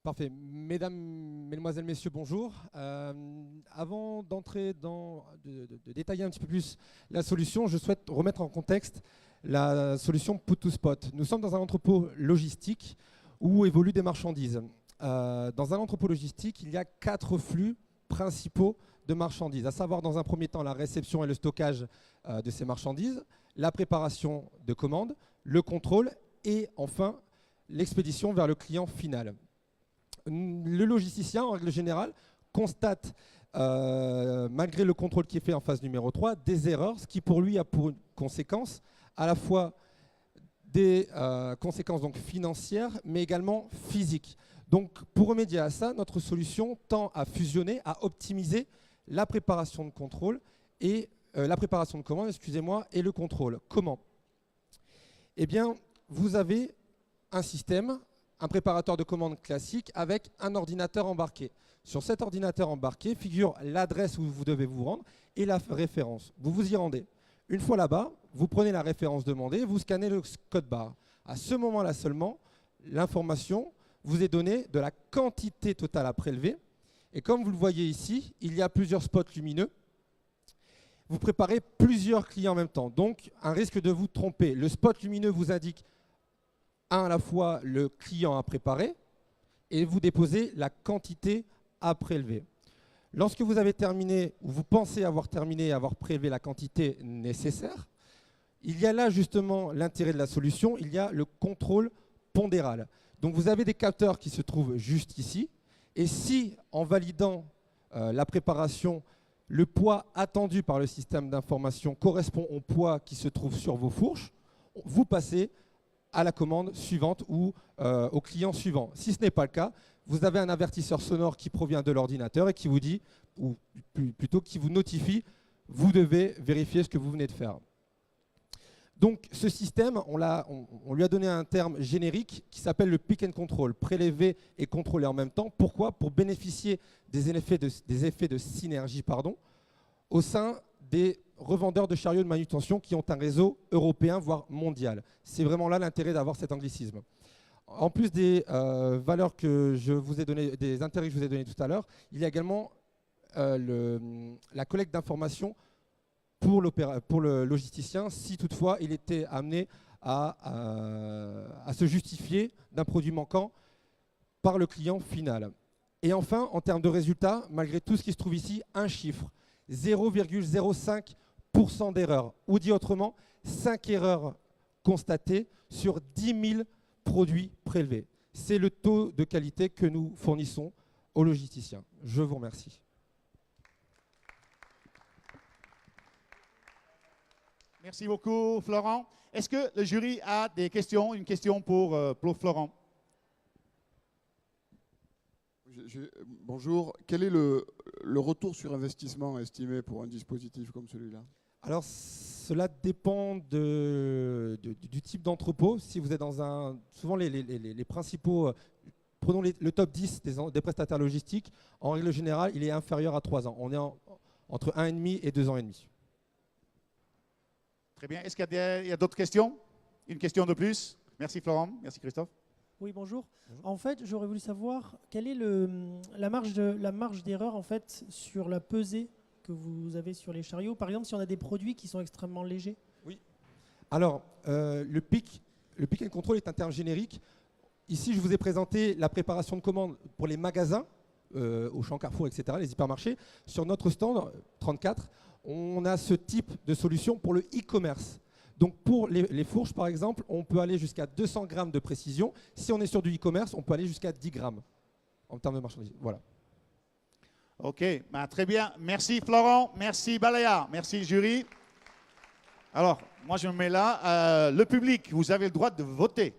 Parfait. Mesdames, Mesdemoiselles, Messieurs, bonjour. Avant d'entrer de détailler un petit peu plus la solution, je souhaite remettre en contexte la solution Put to Spot. Nous sommes dans un entrepôt logistique où évoluent des marchandises. Dans un entrepôt logistique, il y a 4 flux principaux de marchandises, à savoir dans un premier temps la réception et le stockage de ces marchandises, la préparation de commandes, le contrôle et enfin l'expédition vers le client final. Le logisticien, en règle générale, constate, malgré le contrôle qui est fait en phase numéro 3, des erreurs, ce qui pour lui a pour une conséquence à la fois des conséquences donc financières, mais également physiques. Donc, pour remédier à ça, notre solution tend à fusionner, à optimiser la préparation de contrôle et la préparation de commande, excusez-moi, et le contrôle. Comment? Eh bien, vous avez un système, un préparateur de commande classique avec un ordinateur embarqué. Sur cet ordinateur embarqué figure l'adresse où vous devez vous rendre et la référence. Vous vous y rendez. Une fois là-bas, vous prenez la référence demandée, vous scannez le code barre. À ce moment-là seulement, l'information vous est donnée de la quantité totale à prélever. Et comme vous le voyez ici, il y a plusieurs spots lumineux. Vous préparez plusieurs clients en même temps. Donc, un risque de vous tromper. Le spot lumineux vous indique à la fois le client à préparer et vous déposez la quantité à prélever. Lorsque vous avez terminé, ou vous pensez avoir terminé et avoir prélevé la quantité nécessaire, il y a là justement l'intérêt de la solution, il y a le contrôle pondéral. Donc vous avez des capteurs qui se trouvent juste ici, et si en validant la préparation, le poids attendu par le système d'information correspond au poids qui se trouve sur vos fourches, vous passez à la commande suivante ou au client suivant. Si ce n'est pas le cas, vous avez un avertisseur sonore qui provient de l'ordinateur et qui vous dit, ou plutôt qui vous notifie, vous devez vérifier ce que vous venez de faire. Donc ce système, on lui a donné un terme générique qui s'appelle le pick and control, prélever et contrôler en même temps. Pourquoi? Pour bénéficier des effets de synergie au sein des revendeurs de chariots de manutention qui ont un réseau européen, voire mondial. C'est vraiment là l'intérêt d'avoir cet anglicisme. En plus des valeurs que je vous ai données, des intérêts que je vous ai donnés tout à l'heure, il y a également la collecte d'informations pour le logisticien, si toutefois il était amené à se justifier d'un produit manquant par le client final. Et enfin, en termes de résultats, malgré tout ce qui se trouve ici, un chiffre, 0,05% d'erreur, ou dit autrement, 5 erreurs constatées sur 10 000 produits prélevés. C'est le taux de qualité que nous fournissons aux logisticiens. Je vous remercie. Merci beaucoup, Florent. Est-ce que le jury a des questions? Une question pour Florent? Bonjour. Quel est le retour sur investissement estimé pour un dispositif comme celui-là? Alors, cela dépend du type d'entrepôt. Si vous êtes dans un... Souvent, les principaux... Prenons le top 10 des prestataires logistiques. En règle générale, il est inférieur à 3 ans. On est entre 1,5 et 2 ans et demi. Très bien. Est-ce qu'il y a d'autres questions? Une question de plus? Merci, Florent. Merci, Christophe. Oui, bonjour. En fait, j'aurais voulu savoir quelle est la marge d'erreur en fait sur la pesée que vous avez sur les chariots. Par exemple, si on a des produits qui sont extrêmement légers. Oui. Alors, le pick and control est un terme générique. Ici, je vous ai présenté la préparation de commandes pour les magasins, Auchan, Carrefour, etc., les hypermarchés. Sur notre stand 34, on a ce type de solution pour le e-commerce. Donc pour les fourches, par exemple, on peut aller jusqu'à 200 grammes de précision. Si on est sur du e-commerce, on peut aller jusqu'à 10 grammes en termes de marchandises. Voilà. OK, très bien. Merci Florent, merci Balaya, merci jury. Alors, moi je me mets là. Le public, vous avez le droit de voter.